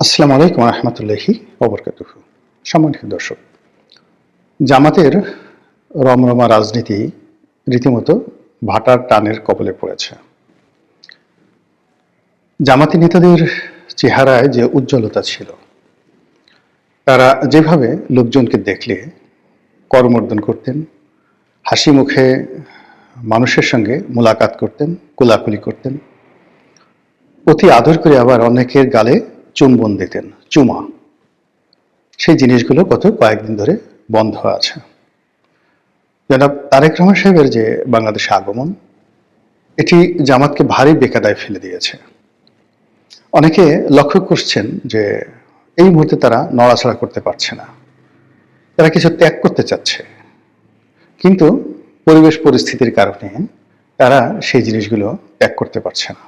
আসসালামু আলাইকুম রহমতুল্লাহি ওবরকাতুহু। সম্মানিত দর্শক, জামাতের রমরমা রাজনীতি রীতিমতো ভাটার টানের কবলে পড়েছে। জামাতি নেতাদের চেহারায় যে উজ্জ্বলতা ছিল, তারা যেভাবে লোকজনকে দেখলে করমর্দন করতেন, হাসি মুখে মানুষের সঙ্গে মোলাকাত করতেন, কোলাকুলি করতেন, অতি আদর করে আবার অনেকের গালে চুম্বন দিতেন, চুমা। সেই জিনিসগুলো গত কয়েকদিন ধরে বন্ধ আছে। জনাব তারেক রহমান সাহেবের যে বাংলাদেশে আগমন, এটি জামাতকে ভারী বেকায়দায় ফেলে দিয়েছে। অনেকে লক্ষ্য করছেন যে এই মুহূর্তে তারা নড়াচড়া করতে পারছে না, তারা কিছু ত্যাগ করতে চাচ্ছে, কিন্তু পরিবেশ পরিস্থিতির কারণে তারা সেই জিনিসগুলো ত্যাগ করতে পারছে না।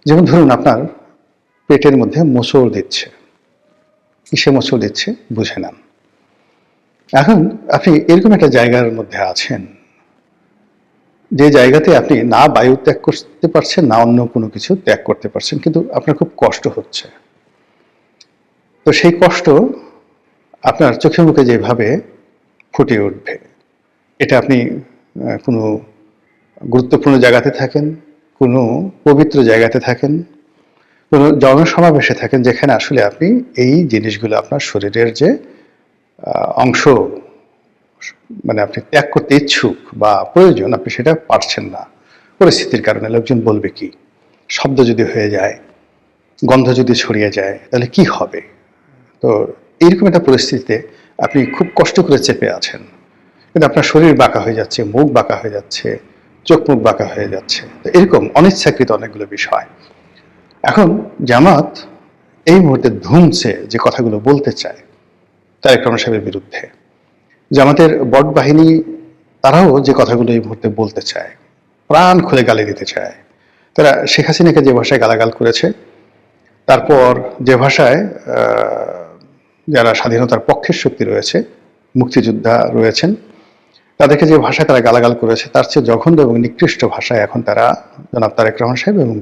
যেমন ধরুন, আপনার পেটের মধ্যে মোচড় দিচ্ছে, কিসে মোচড় দিচ্ছে বুঝে নেন। এখন আপনি এরকম একটা জায়গার মধ্যে আছেন, যে জায়গাতে আপনি না বায়ু ত্যাগ করতে পারছেন, না অন্য কোনো কিছু ত্যাগ করতে পারছেন, কিন্তু আপনার খুব কষ্ট হচ্ছে। তো সেই কষ্ট আপনার চোখে মুখে যেভাবে ফুটে উঠবে, এটা আপনি কোনো গুরুত্বপূর্ণ জায়গাতে থাকেন, কোনো পবিত্র জায়গাতে থাকেন, কোনো জনসমাবেশে থাকেন, যেখানে আসলে আপনি এই জিনিসগুলো আপনার শরীরের যে অংশ, মানে আপনি ত্যাগ করতে ইচ্ছুক বা প্রয়োজন, আপনি সেটা পারছেন না পরিস্থিতির কারণে। লোকজন বলবে কি, শব্দ যদি হয়ে যায়, গন্ধ যদি ছড়িয়ে যায়, তাহলে কি হবে? তো এইরকম একটা পরিস্থিতিতে আপনি খুব কষ্ট করে চেপে আছেন, কিন্তু আপনার শরীর বাঁকা হয়ে যাচ্ছে, মুখ বাঁকা হয়ে যাচ্ছে, চোখ মুখ বাঁকা হয়ে যাচ্ছে। তো এরকম অনিচ্ছাকৃত অনেকগুলো বিষয়। এখন জামাত এই মুহূর্তে ধুমছে যে কথাগুলো বলতে চায় তারেক রহমান সাহেবের বিরুদ্ধে। জামাতের বট বাহিনী তারাও যে কথাগুলো এই মুহূর্তে বলতে চায়, প্রাণ খুলে গালি দিতে চায়। তারা শেখ হাসিনাকে যে ভাষায় গালাগাল করেছে, তারপর যে ভাষায় যারা স্বাধীনতার পক্ষের শক্তি রয়েছে, মুক্তিযোদ্ধা রয়েছেন, তাদেরকে যে ভাষায় তারা গালাগাল করেছে, তার চেয়ে জঘন্য এবং নিকৃষ্ট ভাষায় এখন তারা জনাব তারেক রহমান সাহেব এবং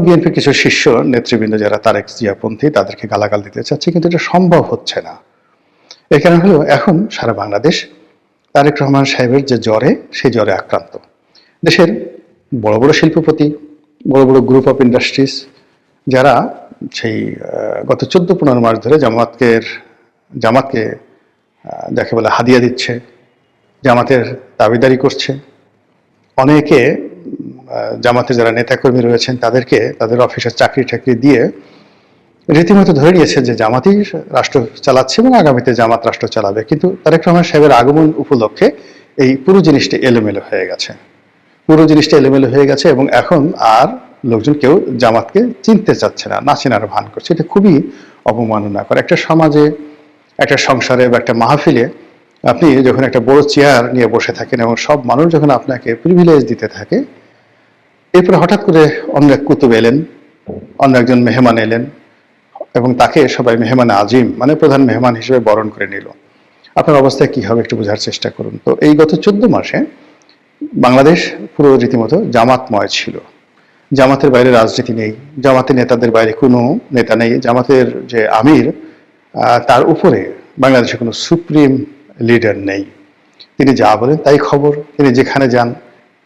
বিএনপির কিছু শীর্ষ নেতৃবৃন্দ যারা তারেক জিয়াপন্থী, তাদেরকে গালাগাল দিতে চাচ্ছে, কিন্তু এটা সম্ভব হচ্ছে না। এর কারণ হলো, এখন সারা বাংলাদেশ তারেক রহমান সাহেবের যে জ্বরে, সেই জ্বরে আক্রান্ত। দেশের বড় বড় শিল্পপতি, বড় বড় গ্রুপ অফ ইন্ডাস্ট্রিজ, যারা সেই গত 14-15 মাস ধরে জামাতকে যাকে বলে হাদিয়া দিচ্ছে, জামাতের দাবিদারি করছে, অনেকে জামাতের যারা নেতাকর্মী রয়েছেন তাদেরকে তাদের অফিসের চাকরি টাকরি দিয়ে রীতিমতো ধরে নিয়েছে যে জামাতই রাষ্ট্র চালাচ্ছে এবং আগামীতে জামাত রাষ্ট্র চালাবে। কিন্তু তারেক রহমান সাহেবের আগমন উপলক্ষে এই পুরো জিনিসটা এলোমেলো হয়ে গেছে, এবং এখন আর লোকজন কেউ জামাতকে চিনতে চাচ্ছে না, না চেনার ভান করছে। এটা খুবই অবমাননাকর। একটা সমাজে, একটা সংসারে বা একটা মাহফিলে আপনি যখন একটা বড় চেয়ার নিয়ে বসে থাকেন এবং সব মানুষ যখন আপনাকে প্রিভিলেজ দিতে থাকে, এরপরে হঠাৎ করে অন্য এক কুতুব এলেন, অন্য একজন মেহমান এলেন, এবং তাকে সবাই মেহমান আজিম, মানে প্রধান মেহমান হিসেবে বরণ করে নিল। আপনার অবস্থায় কি হবে একটু বোঝার চেষ্টা করুন। তো এই গত 14 মাসে বাংলাদেশ পুরো রীতিমতো জামাতময় ছিল। জামাতের বাইরে রাজনীতি নেই, জামাতের নেতাদের বাইরে কোনো নেতা নেই, জামাতের যে আমির, তার উপরে বাংলাদেশে কোনো সুপ্রিম লিডার নেই। তিনি যা বলেন তাই খবর, তিনি যেখানে যান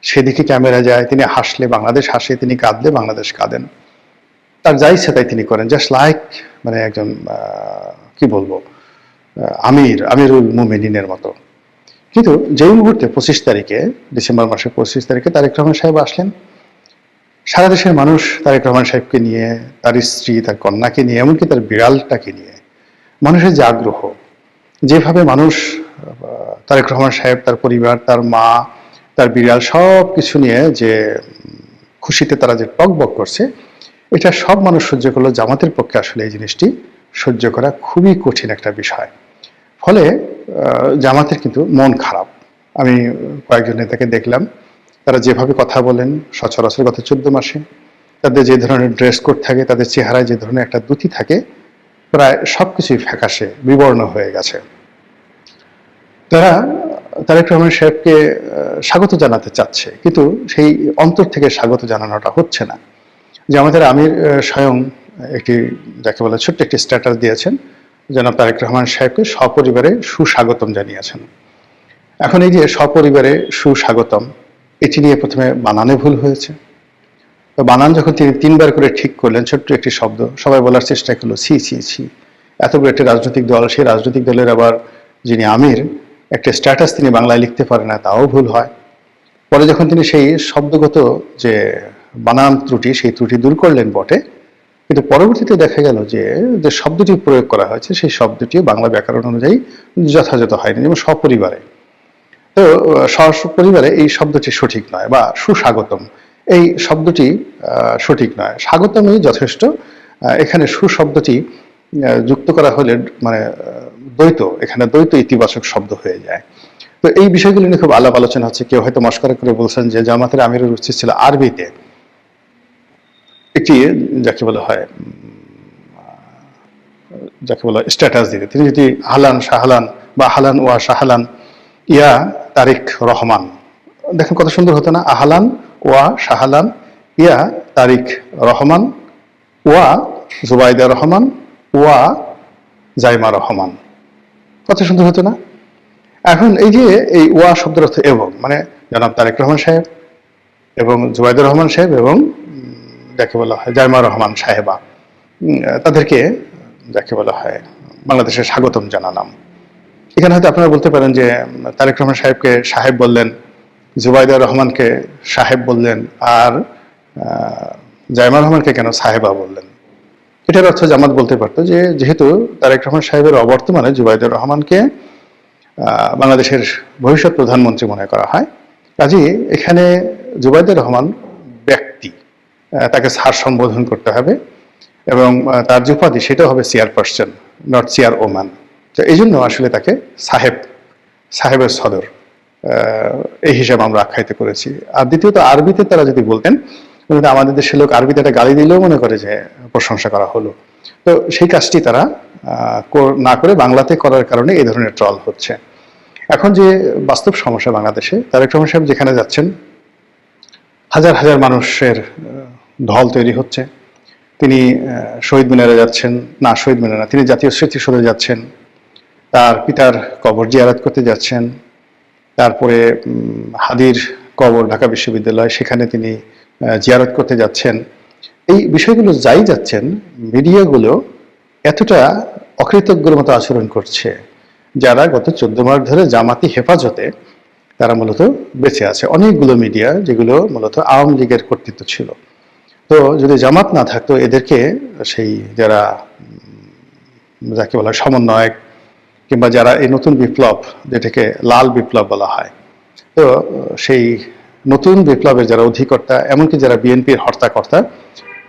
সেদিকে ক্যামেরা যায়, তিনি হাসলে বাংলাদেশ হাসে, তিনি কাঁদলে বাংলাদেশ কাঁদেন, তার যা ইচ্ছা তাই তিনি করেন, জাস্ট লাইক মানে একজন কি বলবো, আমিরুল মুমিনিনের মতো। কিন্তু যেই মুহূর্তে 25 তারিখে, ডিসেম্বর মাসের 25 তারিখে তারেক রহমান সাহেব আসলেন, সারা দেশের মানুষ তারেক রহমান সাহেবকে নিয়ে, তার স্ত্রী, তার কন্যাকে নিয়ে, এমনকি তার বিড়ালটাকে নিয়ে, মানুষের যে আগ্রহ, যেভাবে মানুষ তারেক রহমান সাহেব, তার পরিবার, তার মা, তার বিড়াল সব কিছু নিয়ে যে খুশিতে তারা যে টকবক করছে, এটা সব মানুষ সহ্য করলো। জামাতের পক্ষে আসলে এই জিনিসটি সহ্য করা খুবই কঠিন একটা বিষয়। ফলে জামাতের কিন্তু মন খারাপ। আমি কয়েকজন নেতাকে দেখলাম, তারা যেভাবে কথা বলেন সচরাচর গত 14 মাসে, তাদের যে ধরনের ড্রেস কোড থাকে, তাদের চেহারায় যে ধরনের একটা দ্যুতি থাকে, প্রায় সবকিছুই ফ্যাকাশে বিবর্ণ হয়ে গেছে। তারা তারেক রহমান সাহেবকে স্বাগত জানাতে চাচ্ছে, কিন্তু সেই অন্তর থেকে স্বাগত জানানোটা হচ্ছে না। যে আমাদের আমির স্বয়ং একটি যাকে বলে ছোট্ট একটি স্ট্যাটাস দিয়েছেন, জনাব তারেক রহমান সাহেবকে সপরিবারে সুস্বাগতম জানিয়েছেন। এখন এই যে সপরিবারে সুস্বাগতম, এটি নিয়ে প্রথমে বানানে ভুল হয়েছে। তো বানান যখন তিনি 3বার করে ঠিক করলেন, ছোট্ট একটি শব্দ, সবাই বলার চেষ্টা করলো ছি ছি ছি, এত বড় একটি রাজনৈতিক দল, সেই রাজনৈতিক দলের আবার যিনি আমির, একটা স্ট্যাটাস তিনি বাংলায় লিখতে পারে না, তাও ভুল হয়। পরে যখন তিনি সেই শব্দগত যে বানান ত্রুটি, সেই ত্রুটি দূর করলেন বটে, কিন্তু পরবর্তীতে দেখা গেল যে যে শব্দটি প্রয়োগ করা হয়েছে সেই শব্দটি বাংলা ব্যাকরণ অনুযায়ী যথাযথ হয়নি, যেমন সপরিবারে। তো সপরিবারে এই শব্দটি সঠিক নয়, বা সুস্বাগতম এই শব্দটি সঠিক নয়, স্বাগতমই যথেষ্ট। এখানে সুশব্দটি যুক্ত করা হলে মানে দ্বৈত, এখানে দ্বৈত ইতিবাচক শব্দ হয়ে যায়। তো এই বিষয়গুলো নিয়ে খুব আলাপ আলোচনা হচ্ছে। কেউ হয়তো মস্করা করে বলছেন যে জামাতের আমিরের উচিত ছিল আরবিতে একটি যাকে বলা হয় স্ট্যাটাস দিতে। তিনি যদি আহলান শাহলান বা আহলান ওয়া শাহলান ইয়া তারিক রহমান, দেখেন কত সুন্দর হতো না? আহলান ওয়া শাহলান ইয়া তারিক রহমান ওয়া জুবাইদা রহমান ওয়া জাইমা রহমান, কত সুন্দর হতো না? এখন এই যে এই ওয়া শব্দের অর্থ এবং, মানে জনাব তারেক রহমান সাহেব এবং জুবাইদুর রহমান সাহেব এবং যাকে বলা হয় জাইমা রহমান সাহেবা, তাদেরকে যাকে বলা হয় বাংলাদেশের স্বাগতম জানালাম। এখানে হয়তো আপনারা বলতে পারেন যে তারেক রহমান সাহেবকে সাহেব বললেন, জুবাইদুর রহমানকে সাহেব বললেন, আর জাইমা রহমানকে কেন সাহেবা বললেন? এটার অর্থ জামাত বলতে পারতো যে যেহেতু তারেক রহমান সাহেবের অবর্তমানে জুবাইদুর রহমানকে বাংলাদেশের ভবিষ্যৎ প্রধানমন্ত্রী মনে করা হয়, কাজেই এখানে জুবাইদুর রহমান ব্যক্তি, তাকে স্যার সম্বোধন করতে হবে, এবং তার যে উপাধি সেটা হবে চেয়ারপারসন, নট চেয়ার ওম্যান। তো এই জন্য আসলে তাকে সাহেবের সদর এই হিসাবে আমরা আখ্যায়িত করেছি। আর দ্বিতীয়ত আরবিতে তারা যদি বলতেন, আমাদের দেশের লোক আরবিতে একটা গালি দিলেও মনে করে যে প্রশংসা করা হলো, তো সেই কাজটি তারা না করে বাংলাতে করার কারণে এই ধরনের ট্রল হচ্ছে। এখন যে বাস্তব সমস্যা বাংলাদেশে, তারেক রহমান সাহেব যেখানে যাচ্ছেন হাজার হাজার মানুষের ঢল তৈরি হচ্ছে। তিনি শহীদ মিনারে যাচ্ছেন, না শহীদ মিনার না, তিনি জাতীয় স্মৃতিসৌধে যাচ্ছেন, তার পিতার কবর জিয়ারত করতে যাচ্ছেন, তারপরে হাদির কবর ঢাকা বিশ্ববিদ্যালয়, সেখানে তিনি জিয়ারত করতে যাচ্ছেন। এই বিষয়গুলো যাই যাচ্ছেন, মিডিয়াগুলো এতটা অকৃতজ্ঞর মতো আচরণ করছে, যারা গত 14 মাস ধরে জামাতি হেফাজতে তারা মূলত বেঁচে আছে। অনেকগুলো মিডিয়া যেগুলো মূলত আওয়ামী লীগের কর্তৃত্ব ছিল। তো যদি জামাত না থাকতো, এদেরকে সেই যারা যাকে বলা হয় সমন্বয়ক, কিংবা যারা এই নতুন বিপ্লব, যেটাকে লাল বিপ্লব বলা হয়, তো সেই নতুন বিপ্লবের যারা অধিকর্তা, এমনকি যারা বিএনপির হর্তাকর্তা,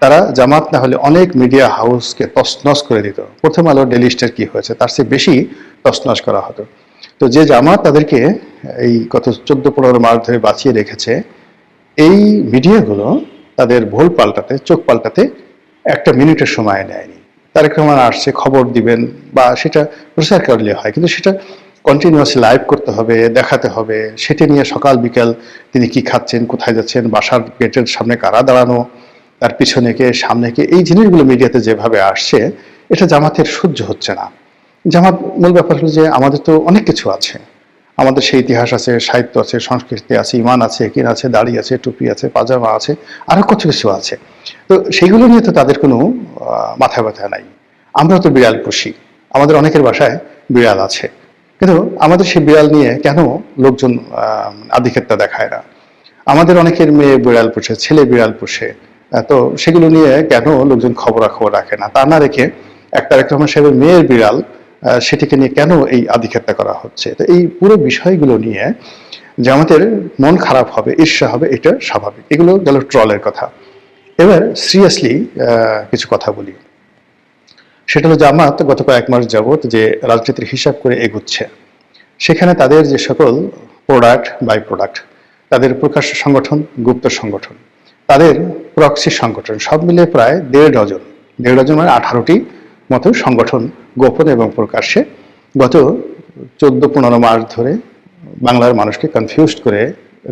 তারা জামাত না হলে অনেক মিডিয়া হাউসকে তছনছ করে দিত। প্রথম আলো, ডেইলি স্টার কি হয়েছে, তার চেয়ে বেশি তছনছ করা হতো। তো যে জামাত তাদেরকে এই গত 14-15 মাস ধরে বাঁচিয়ে রেখেছে, এই মিডিয়াগুলো তাদের ভুল পাল্টাতে, চোখ পাল্টাতে একটা মিনিটের সময় নেয়নি। তারেক রহমান আসছে, খবর দিবেন বা সেটা প্রচার করলে হয়, কিন্তু সেটা কন্টিনিউয়াসলি লাইভ করতে হবে, দেখাতে হবে, সেটা নিয়ে সকাল বিকাল তিনি কি খাচ্ছেন, কোথায় যাচ্ছেন, বাসার গেটের সামনে কারা দাঁড়ানো, তার পিছনে কে সামনে কে, এই জিনিসগুলো মিডিয়াতে যেভাবে আসছে, এটা জামাতের সহ্য হচ্ছে না। জামাত মূল ব্যাপার হলো যে আমাদের তো অনেক কিছু আছে, আমাদের সেই ইতিহাস আছে, সাহিত্য আছে, সংস্কৃতি আছে, ইমান আছে, কিন আছে, দাড়ি আছে, টুপি আছে, পাজামা আছে, আরো কত কিছু আছে। তো সেইগুলো নিয়ে তো তাদের কোনো মাথা ব্যথা নাই। আমরা তো বিড়াল পুষি, আমাদের অনেকের বাসায় বিড়াল আছে, কিন্তু আমাদের সেই বিড়াল নিয়ে কেন লোকজন আধিক্যতা দেখায় না? আমাদের অনেকের মেয়ে বিড়াল পুষে, ছেলে বিড়াল পুষে, তো সেগুলো নিয়ে কেন লোকজন খবরাখবর রাখে না? তা না রেখে তারেক রহমান সাহেবের মেয়ের বিড়াল, সেটিকে নিয়ে কেন এই আধিক্যতা করা হচ্ছে? তো এই পুরো বিষয়গুলো নিয়ে যে আমাদের মন খারাপ হবে, ঈর্ষা হবে, এটা স্বাভাবিক। এগুলো গেল ট্রলের কথা। এবার সিরিয়াসলি কিছু কথা বলি। সেটা হলো জামাত গত কয়েক মাস যাবত যে রাজনীতির হিসাব করে এগুচ্ছে, সেখানে তাদের যে সকল প্রোডাক্ট, বাই প্রোডাক্ট, তাদের প্রকাশ্য সংগঠন, গুপ্ত সংগঠন, তাদের প্রক্সি সংগঠন, সব মিলে প্রায় 1.5 ডজন মানে 18টি মতো সংগঠন গোপন এবং প্রকাশ্যে গত 14-15 মাস ধরে বাংলার মানুষকে কনফিউজড করে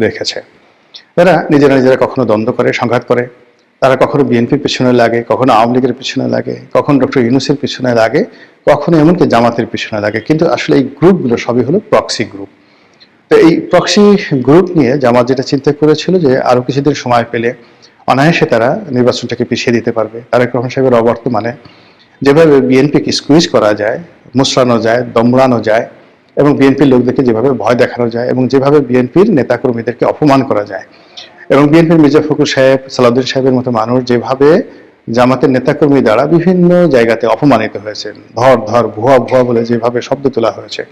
রেখেছে। তারা নিজেরা নিজেরা কখনো দ্বন্দ্ব করে, সংঘাত করে, তারা কখনো বিএনপির পিছনে লাগে, কখনো আওয়ামী লীগের পিছনে লাগে, কখনো ডক্টর ইউনূসের পিছনে লাগে, কখনো এমনকি জামাতের পিছনে লাগে। কিন্তু আসলে এই গ্রুপগুলো সবই হলো প্রক্সি গ্রুপ। তো এই প্রক্সি গ্রুপ নিয়ে জামাত যেটা চিন্তা করেছিল যে আরো কিছুদিন সময় পেলে অনায়াসে তারা নির্বাচনটাকে পিছিয়ে দিতে পারবে। তারেক রহমান সাহেবের অবর্তমানে যেভাবে বিএনপিকে স্কুইজ করা যায়, মুচড়ানো যায়, দমড়ানো যায়, এবং বিএনপির লোকদেরকে যেভাবে ভয় দেখানো যায়, এবং যেভাবে বিএনপির নেতাকর্মীদেরকে অপমান করা যায়, এবং বিএনপির মির্জা ফখরুল সাহেব, সালাউদ্দিন সাহেবের মতো মানুষ যেভাবে জামাতের নেতাকর্মী দ্বারা বিভিন্ন জায়গাতে অপমানিত হয়েছেন, ধর ধর ভুয়া ভুয়া বলে যেভাবে শব্দ তোলা হয়েছে,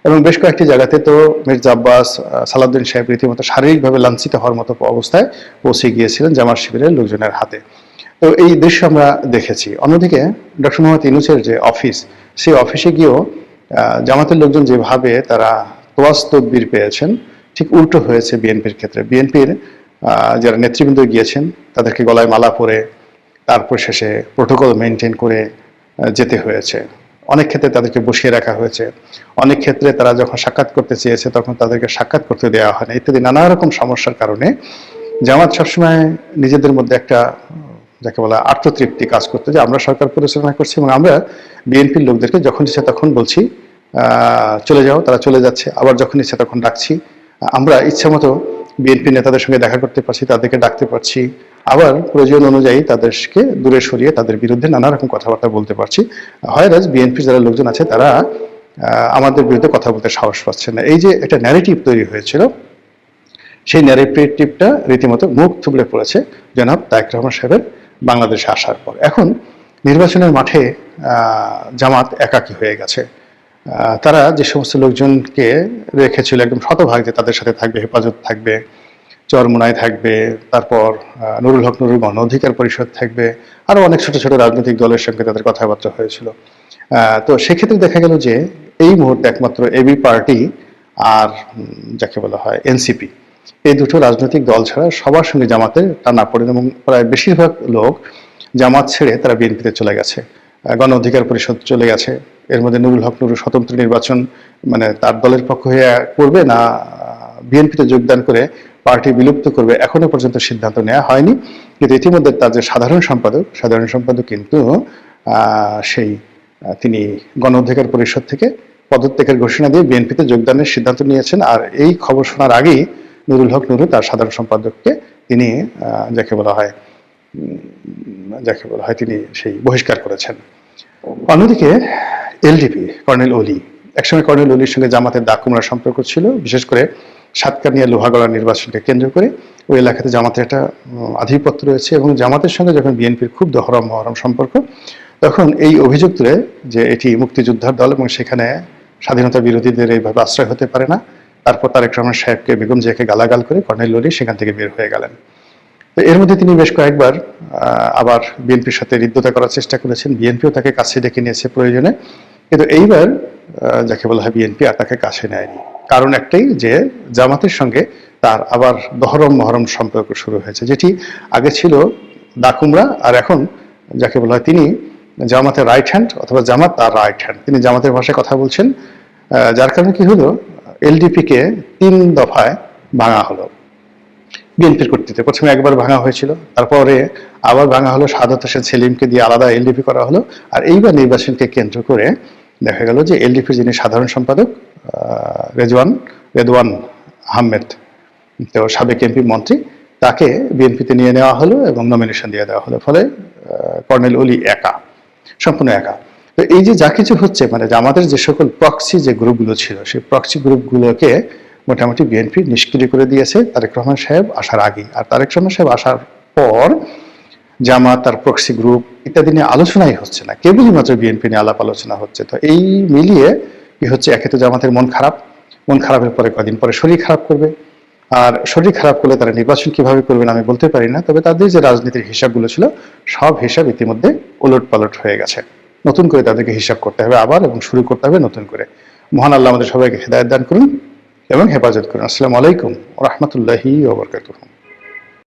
এবং বেশ কয়েকটি জায়গাতে তো মির্জা আব্বাস, সালাউদ্দিন সাহেব রীতিমতো শারীরিকভাবে লাঞ্ছিত হওয়ার মতো অবস্থায় পৌঁছে গিয়েছিলেন জামাত শিবিরের লোকজনের হাতে। তো এই দৃশ্য আমরা দেখেছি। অন্যদিকে ডক্টর মোহাম্মদ ইউনূসের যে অফিস, সেই অফিসে গিয়েও জামাতের লোকজন যেভাবে তারা তোয়াজ তদবির পেয়েছেন, ঠিক উল্টো হয়েছে বিএনপির ক্ষেত্রে। বিএনপির যারা নেতৃবৃন্দ গিয়েছেন তাদেরকে গলায় মালা পরে তারপর শেষে প্রোটোকল মেনটেন করে যেতে হয়েছে। অনেক ক্ষেত্রে তাদেরকে বসিয়ে রাখা হয়েছে, অনেক ক্ষেত্রে তারা যখন সাক্ষাৎ করতে চেয়েছে তখন তাদেরকে সাক্ষাৎ করতে দেওয়া হয় না, ইত্যাদি নানা রকম সমস্যার কারণে জামাত সবসময় নিজেদের মধ্যে একটা যাকে বলা আত্মতৃপ্তি কাজ করতে, যে আমরা সরকার পরিচালনা করছি এবং আমরা বিএনপির লোকদেরকে যখন ইচ্ছা তখন বলছি চলে যাও, তারা চলে যাচ্ছে, আবার যখন ইচ্ছা তখন ডাকছি, আমরা ইচ্ছা মতো বিএনপি নেতাদের সঙ্গে দেখা করতে পারছি, তাদেরকে ডাকতে পারছি, আবার প্রয়োজন অনুযায়ী তাদেরকে দূরে সরিয়ে তাদের বিরুদ্ধে নানা রকম কথাবার্তা বলতে পারছি। হয়রাজ বিএনপির যারা লোকজন আছে তারা আমাদের বিরুদ্ধে কথা বলতে সাহস পাচ্ছে না। এই যে একটা ন্যারেটিভ তৈরি হয়েছিল, সেই ন্যারেটিভটা রীতিমতো মুখ থুবড়ে পড়েছে জনাব তারেক রহমান সাহেবের বাংলাদেশে আসার পর। এখন নির্বাচনের মাঠে জামাত একাকী হয়ে গেছে। তারা যে সমস্ত লোকজনকে রেখেছিল একদম শতভাগ যে তাদের সাথে থাকবে, হেফাজত থাকবে, চরমোনাই থাকবে, তারপর নুরুল হক নুরুল গণ অধিকার পরিষদ থাকবে, আরো অনেক ছোট ছোট রাজনৈতিক দলের সঙ্গে তাদের কথাবার্তা হয়েছিল। তো সেক্ষেত্রে দেখা গেল যে এই মুহূর্তে একমাত্র এবি পার্টি আর যাকে বলা হয় এনসিপি, এই দুটো রাজনৈতিক দল ছাড়া সবার সঙ্গে জামাতের টানা পড়েন, এবং প্রায় বেশিরভাগ লোক জামাত ছেড়ে তারা বিএনপিতে চলে গেছে, গণ অধিকার পরিষদ চলে গেছে। এর মধ্যে নুরুল হক নুরুল স্বতন্ত্র নির্বাচন মানে তার দলের পক্ষ হয়ে করবে না বিএনপিতে যোগদান করে পার্টি বিলুপ্ত করবে, এখনো পর্যন্ত সিদ্ধান্ত নেওয়া হয়নি। কিন্তু ইতিমধ্যে তার যে সাধারণ সম্পাদক কিন্তু সেই তিনি গণ অধিকার পরিষদ থেকে পদত্যাগের ঘোষণা দিয়ে বিএনপিতে যোগদানের সিদ্ধান্ত নিয়েছেন। আর এই খবর শোনার আগেই নুরুল হক নুরু তার সাধারণ সম্পাদককে তিনি যাকে বলা হয় তিনি সেই বহিষ্কার করেছেন। অন্যদিকে এলডিপি কর্নেল অলি, একসময় কর্নেল অলির সঙ্গে জামাতের দাকুমরার সম্পর্ক ছিল, বিশেষ করে সাতকানিয়া লোহাগড়া নির্বাচনকে কেন্দ্র করে ওই এলাকাতে জামাতের একটা আধিপত্য রয়েছে, এবং জামাতের সঙ্গে যখন বিএনপির খুব মহরম সম্পর্ক, তখন এই অভিযোগ তুলে যে এটি মুক্তিযোদ্ধার দল এবং সেখানে স্বাধীনতা বিরোধীদের এইভাবে আশ্রয় হতে পারে না। তারপর তারেক রহমান সাহেবকে, বেগম জিয়াকে গালাগাল করে কর্নেল অলি সেখান থেকে বের হয়ে গেলেন। তো এর মধ্যে তিনি বেশ কয়েকবার আবার বিএনপির সাথে হৃদ্যতা করার চেষ্টা করেছেন, বিএনপিও তাকে কাছে ডেকে নিয়েছে প্রয়োজনে, কিন্তু এইবার যাকে বলা হয় বিএনপি আর তাকে কাছে নেয়নি। কারণ একটাই, যে জামাতের সঙ্গে তার আবার মহরম সম্পর্ক শুরু হয়েছে, যেটি আগে ছিল দাকুমরা, আর এখন যাকে বলা হয় তিনি জামাতের রাইট হ্যান্ড, অথবা জামাত তার রাইট হ্যান্ড। তিনি জামাতের ভাষায় কথা বলছেন, যার কারণে কি হলো, এলডিপিকে 3 দফায় ভাঙা হলো বিএনপির কর্তৃত্বে। প্রথমে একবার ভাঙা হয়েছিল, তারপরে আবার ভাঙা হলো, সাদাত হোসেন সেলিমকে দিয়ে আলাদা এলডিপি করা হলো, আর এইবার নির্বাচনকে কেন্দ্র করে দেখা গেল যে এলডিপির যিনি সাধারণ সম্পাদক রেদওয়ান আহমেদ, তো সাবেক এমপি মন্ত্রী, তাকে বিএনপিতে নিয়ে নেওয়া হলো এবং নমিনেশন দিয়ে দেওয়া হলো। ফলে কর্নেল অলি সম্পূর্ণ একা। তো এই যে যা কিছু হচ্ছে, মানে আমাদের যে সকল প্রক্সি যে গ্রুপগুলো ছিল, সেই প্রক্সি গ্রুপগুলোকে মোটামুটি বিএনপি নিষ্ক্রিয় করে দিয়েছে তারেক রহমান সাহেব আসার আগেই। আর তারেক রহমান সাহেব আসার পর জামাত, তার প্রক্সি গ্রুপ ইত্যাদি নিয়ে আলোচনাই হচ্ছে না, কেবলই মাত্র বিএনপি নিয়ে আলাপ আলোচনা হচ্ছে। তো এই মিলিয়ে কি হচ্ছে, একে তো জামাতের মন খারাপের পরে কদিন পরে শরীর খারাপ করবে, আর শরীর খারাপ করলে তারা নির্বাচন কিভাবে করবেন আমি বলতে পারি না। তবে তাদের যে রাজনীতির হিসাবগুলো ছিল, সব হিসাব ইতিমধ্যে ওলটপালট হয়ে গেছে। নতুন করে তাদেরকে হিসাব করতে হবে আবার, এবং শুরু করতে হবে নতুন করে। মহান আল্লাহ আমাদের সবাইকে হেদায়েত দান করুন এবং হেফাজত করুন। আসসালামু আলাইকুম ওয়া রাহমাতুল্লাহি ওয়া বারাকাতুহু।